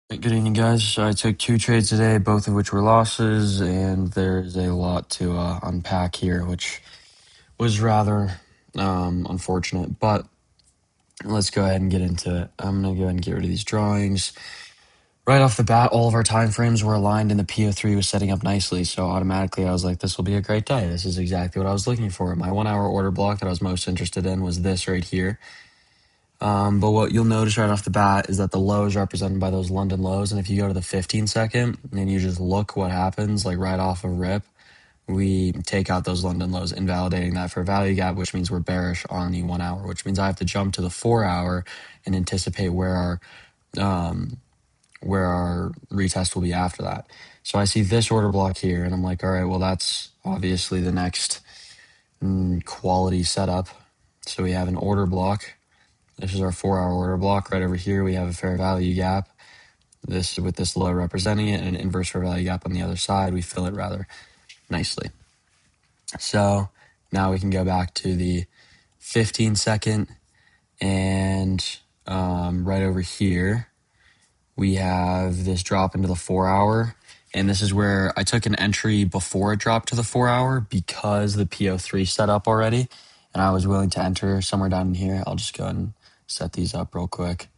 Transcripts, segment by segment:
Good evening, guys. So I took 2 trades today, both of which were losses, and there's a lot to unpack here, which was rather unfortunate. But let's go ahead and get into it. I'm going to go ahead and get rid of these drawings. Right off the bat, all of our time frames were aligned, and the PO3 was setting up nicely. So automatically, I was like, this will be a great day. This is exactly what I was looking for. My 1 hour order block that I was most interested in was this right here. But what you'll notice right off the bat is that the low is represented by those London lows. And if you go to the 15 second and you just look what happens, like right off of rip, we take out those London lows, invalidating that for value gap, which means we're bearish on the 1 hour, which means I have to jump to the 4 hour and anticipate where our retest will be after that. So I see this order block here and I'm like, all right, well, that's obviously the next quality setup. So we have an order block. This is our 4 hour order block. Right over here, we have a fair value gap. This with this low representing it and an inverse fair value gap on the other side. We fill it rather nicely. So now we can go back to the 15 second and right over here, we have this drop into the 4 hour. And this is where I took an entry before it dropped to the 4 hour because the PO3 set up already. And I was willing to enter somewhere down in here. I'll just go ahead and set these up real quick.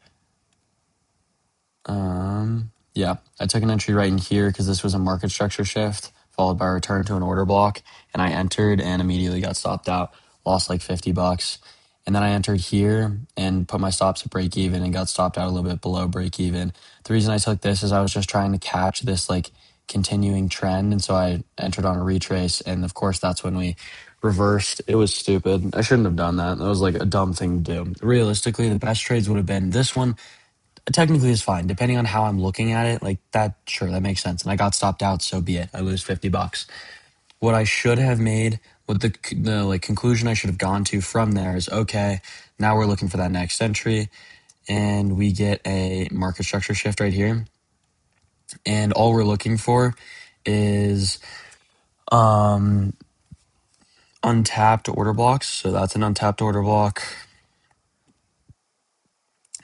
Yeah, I took an entry right in here because this was a market structure shift followed by a return to an order block, and I entered and immediately got stopped out, lost like $50. And then I entered here and put my stops at break even and got stopped out a little bit below break even. The reason I took this is I was just trying to catch this like continuing trend, and so I entered on a retrace, and of course that's when we reversed. It was stupid. I shouldn't have done that. That was like a dumb thing to do. Realistically, the best trades would have been this one. Technically is fine depending on how I'm looking at it. Like that, sure, that makes sense. And I got stopped out, so be it. I lose $50. What I should have made, what the like conclusion I should have gone to from there is, okay, now we're looking for that next entry, and we get a market structure shift right here, and all we're looking for is untapped order blocks. So that's an untapped order block.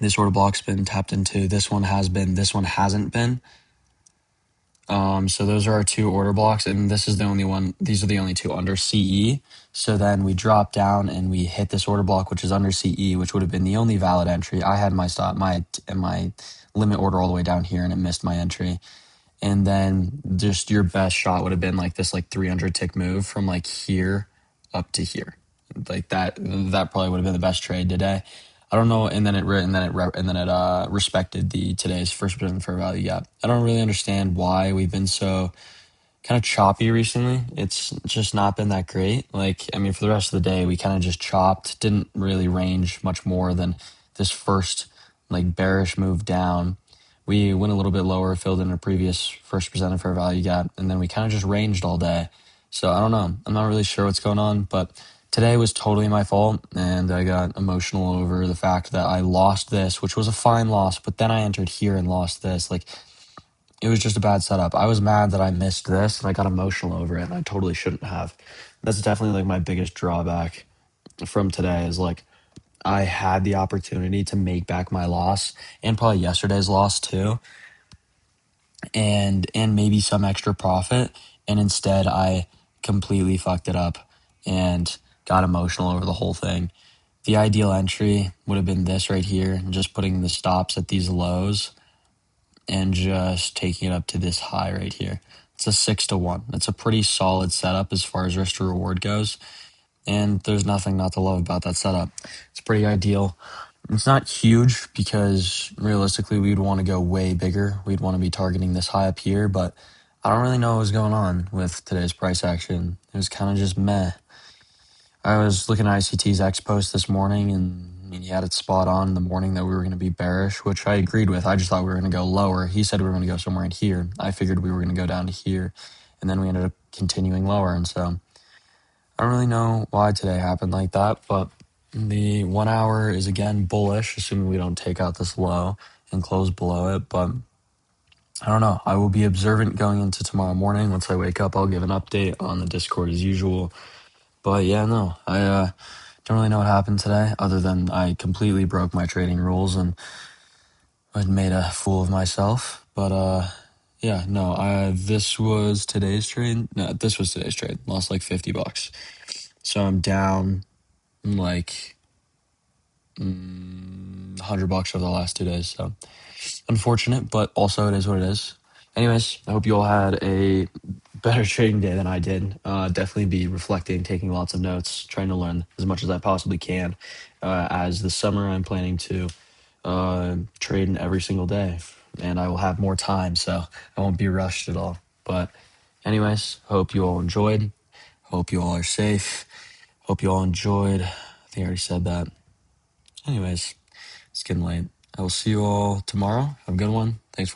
This order block's been tapped into. This one has been. This one hasn't been. So those are our 2 order blocks, and this is the only one. These are the only 2 under CE. So then we drop down and we hit this order block, which is under CE, which would have been the only valid entry. I had my my limit order all the way down here, and it missed my entry. And then just your best shot would have been like this, like 300 tick move from like here up to here, like that. That probably would have been the best trade today. I don't know, and then it respected the today's first position fair value gap. I don't really understand why we've been so kind of choppy recently. It's just not been that great. Like, I mean, for the rest of the day, we kind of just chopped. Didn't really range much more than this first like bearish move down. We went a little bit lower, filled in a previous first presented fair value gap, and then we kind of just ranged all day. So I don't know. I'm not really sure what's going on, but today was totally my fault, and I got emotional over the fact that I lost this, which was a fine loss, but then I entered here and lost this. Like, it was just a bad setup. I was mad that I missed this, and I got emotional over it, and I totally shouldn't have. That's definitely like my biggest drawback from today is like I had the opportunity to make back my loss and probably yesterday's loss too, and maybe some extra profit, and instead I completely fucked it up and got emotional over the whole thing. The ideal entry would have been this right here, just putting the stops at these lows and just taking it up to this high right here. It's a 6-1. It's a pretty solid setup as far as risk to reward goes, and there's nothing not to love about that setup. It's pretty ideal. It's not huge because realistically we'd want to go way bigger. We'd want to be targeting this high up here, but I don't really know what was going on with today's price action. It was kind of just meh. I was looking at ICT's X post this morning, and I mean, he had it spot on in the morning that we were going to be bearish, which I agreed with. I just thought we were going to go lower. He said we were going to go somewhere in here. I figured we were going to go down to here, and then we ended up continuing lower. And so I don't really know why today happened like that, but the 1 hour is again bullish, assuming we don't take out this low and close below it. But I don't know. I will be observant going into tomorrow morning. Once I wake up, I'll give an update on the Discord as usual. But yeah, no, I don't really know what happened today other than I completely broke my trading rules, and I made a fool of myself. But yeah, no, this was today's trade. No, this was today's trade. Lost like $50. So I'm down like $100 over the last 2 days. So unfortunate, but also it is what it is. Anyways, I hope you all had a better trading day than I did. Definitely be reflecting, taking lots of notes, trying to learn as much as I possibly can. As this summer, I'm planning to trade every single day, and I will have more time, so I won't be rushed at all. But anyways, hope you all enjoyed. Hope you all are safe. Hope you all enjoyed. I think I already said that. Anyways, it's getting late. I will see you all tomorrow. Have a good one. Thanks for